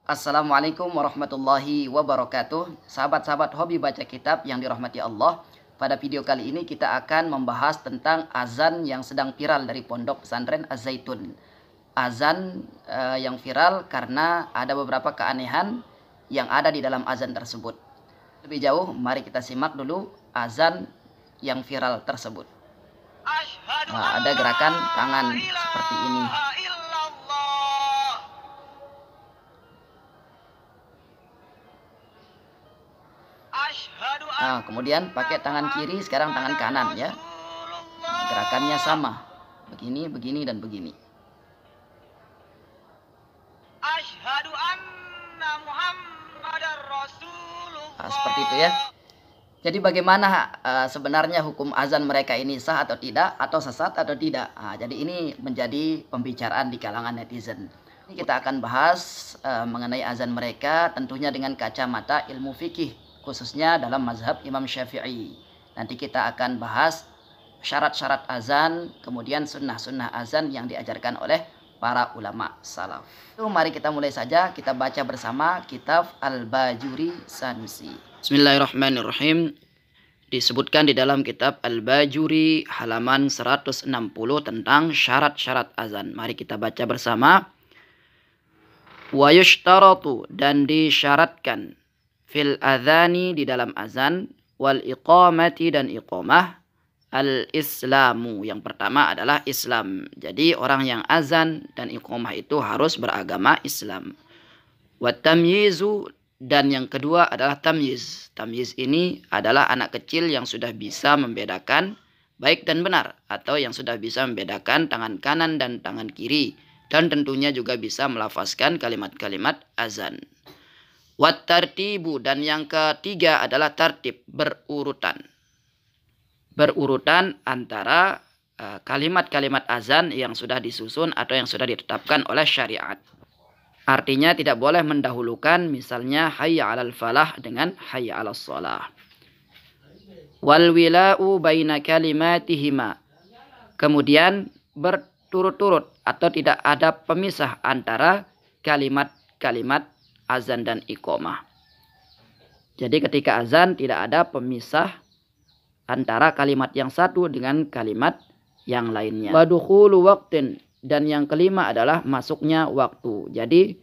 Assalamualaikum warahmatullahi wabarakatuh. Sahabat-sahabat hobi baca kitab yang dirahmati Allah. Pada video kali ini kita akan membahas tentang azan yang sedang viral dari Pondok Pesantren Az-Zaitun. Azan yang viral karena ada beberapa keanehan yang ada di dalam azan tersebut. Lebih jauh, mari kita simak dulu azan yang viral tersebut. Nah, ada gerakan tangan seperti ini. Nah, kemudian pakai tangan kiri, sekarang tangan kanan ya. Gerakannya sama. Begini, begini, dan begini. Nah, seperti itu ya. Jadi bagaimana sebenarnya hukum azan mereka ini sah atau tidak, atau sesat atau tidak. Nah, jadi ini menjadi pembicaraan di kalangan netizen. Ini kita akan bahas mengenai azan mereka tentunya dengan kacamata ilmu fikih, khususnya dalam mazhab Imam Syafi'i. Nanti kita akan bahas syarat-syarat azan, kemudian sunnah-sunnah azan yang diajarkan oleh para ulama salaf. Mari kita mulai saja, kita baca bersama kitab Al-Bajuri Sanusi. Bismillahirrahmanirrahim. Disebutkan di dalam kitab Al-Bajuri halaman 160 tentang syarat-syarat azan. Mari kita baca bersama. Wa yushtaratu, dan disyaratkan, fil adhani, di dalam azan, wal iqamati, dan iqamah, al-islamu, yang pertama adalah Islam. Jadi orang yang azan dan iqamah itu harus beragama Islam. Wa tamyizu, dan yang kedua adalah tamyiz. Tamyiz ini adalah anak kecil yang sudah bisa membedakan baik dan benar, atau yang sudah bisa membedakan tangan kanan dan tangan kiri, dan tentunya juga bisa melafazkan kalimat-kalimat azan. Wat tartibu, dan yang ketiga adalah tartib, berurutan. Berurutan antara kalimat-kalimat azan yang sudah disusun atau yang sudah ditetapkan oleh syariat. Artinya tidak boleh mendahulukan misalnya hayya 'alal falah dengan hayya 'alas shalah. Wal wila'u baina kalimatihima. Kemudian berturut-turut atau tidak ada pemisah antara kalimat-kalimat azan dan iqamah. Jadi ketika azan tidak ada pemisah antara kalimat yang satu dengan kalimat yang lainnya. Wa dukhulu waqtin, dan yang kelima adalah masuknya waktu. Jadi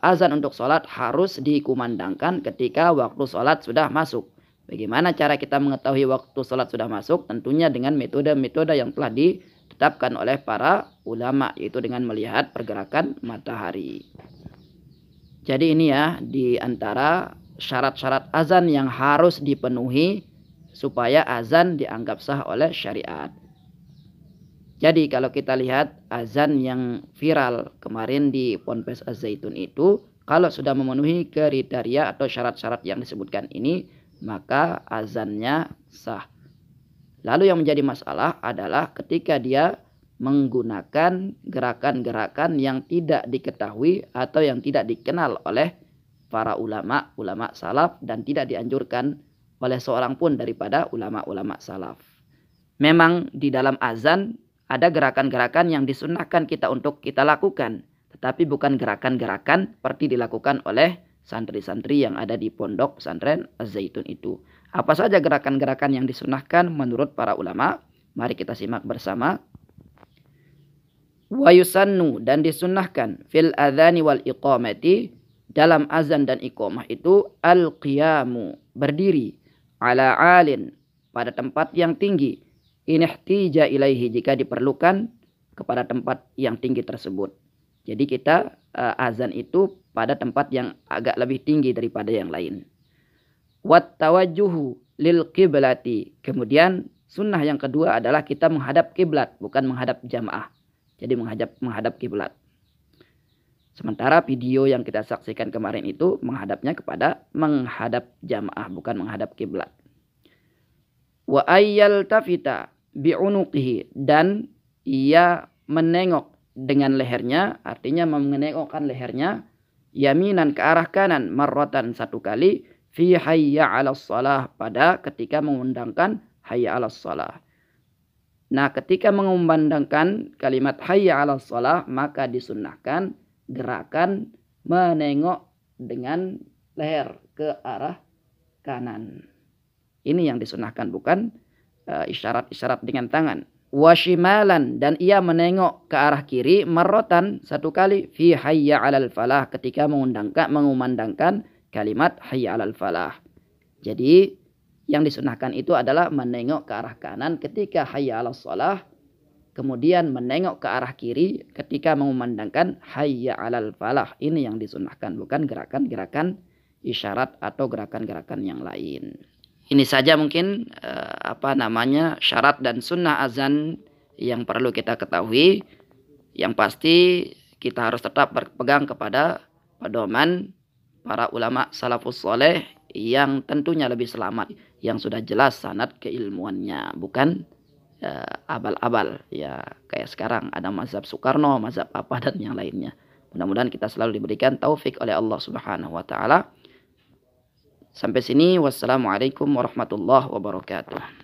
azan untuk sholat harus dikumandangkan ketika waktu sholat sudah masuk. Bagaimana cara kita mengetahui waktu sholat sudah masuk? Tentunya dengan metode-metode yang telah ditetapkan oleh para ulama, yaitu dengan melihat pergerakan matahari. Jadi ini ya, di antara syarat-syarat azan yang harus dipenuhi supaya azan dianggap sah oleh syariat. Jadi kalau kita lihat azan yang viral kemarin di Ponpes Az-Zaitun itu, kalau sudah memenuhi kriteria atau syarat-syarat yang disebutkan ini, maka azannya sah. Lalu yang menjadi masalah adalah ketika dia menggunakan gerakan-gerakan yang tidak diketahui atau yang tidak dikenal oleh para ulama salaf dan tidak dianjurkan oleh seorang pun daripada ulama-ulama salaf. Memang di dalam azan ada gerakan-gerakan yang disunnahkan kita untuk kita lakukan, tetapi bukan gerakan-gerakan seperti dilakukan oleh santri-santri yang ada di Pondok Pesantren Az-Zaitun itu. Apa saja gerakan-gerakan yang disunnahkan menurut para ulama? Mari kita simak bersama. Wa yusannu, dan disunnahkan, fil adhani wal iqamati, dalam azan dan iqamah itu, al-qiyamu, berdiri, ala alin, pada tempat yang tinggi, inihtija ilaihi, jika diperlukan kepada tempat yang tinggi tersebut. Jadi kita azan itu pada tempat yang agak lebih tinggi daripada yang lain. Wat tawajjuhu lil qiblati, kemudian sunnah yang kedua adalah kita menghadap kiblat, bukan menghadap jamaah. Jadi menghadap kiblat. Sementara video yang kita saksikan kemarin itu menghadapnya kepada menghadap jamaah, bukan menghadap kiblat. Wa ayyal tafita bi'unuqihi, dan ia menengok dengan lehernya, artinya menengokkan lehernya, yaminan, ke arah kanan, marratan, satu kali, fi hayya 'alas shalah, pada ketika mengundangkan hayya 'alas shalah. Nah, ketika mengumandangkan kalimat hayya 'alas shalah, maka disunnahkan gerakan menengok dengan leher ke arah kanan. Ini yang disunahkan, bukan isyarat-isyarat dengan tangan. Washimalan, dan ia menengok ke arah kiri marrotan, satu kali, fi hayya 'alal falah, ketika mengumandangkan kalimat hayya 'alal falah. Jadi yang disunahkan itu adalah menengok ke arah kanan ketika hayya 'alas shalah, kemudian menengok ke arah kiri ketika mengumandangkan hayya 'alal falah. Ini yang disunahkan, bukan gerakan-gerakan isyarat atau gerakan-gerakan yang lain. Ini saja mungkin syarat dan sunnah azan yang perlu kita ketahui. Yang pasti kita harus tetap berpegang kepada pedoman para ulama salafus soleh yang tentunya lebih selamat, yang sudah jelas sanad keilmuannya, bukan abal-abal ya kayak sekarang ada mazhab Soekarno, mazhab apa dan yang lainnya. Mudah-mudahan kita selalu diberikan taufik oleh Allah Subhanahu wa taala. Sampai sini, wassalamualaikum warahmatullahi wabarakatuh.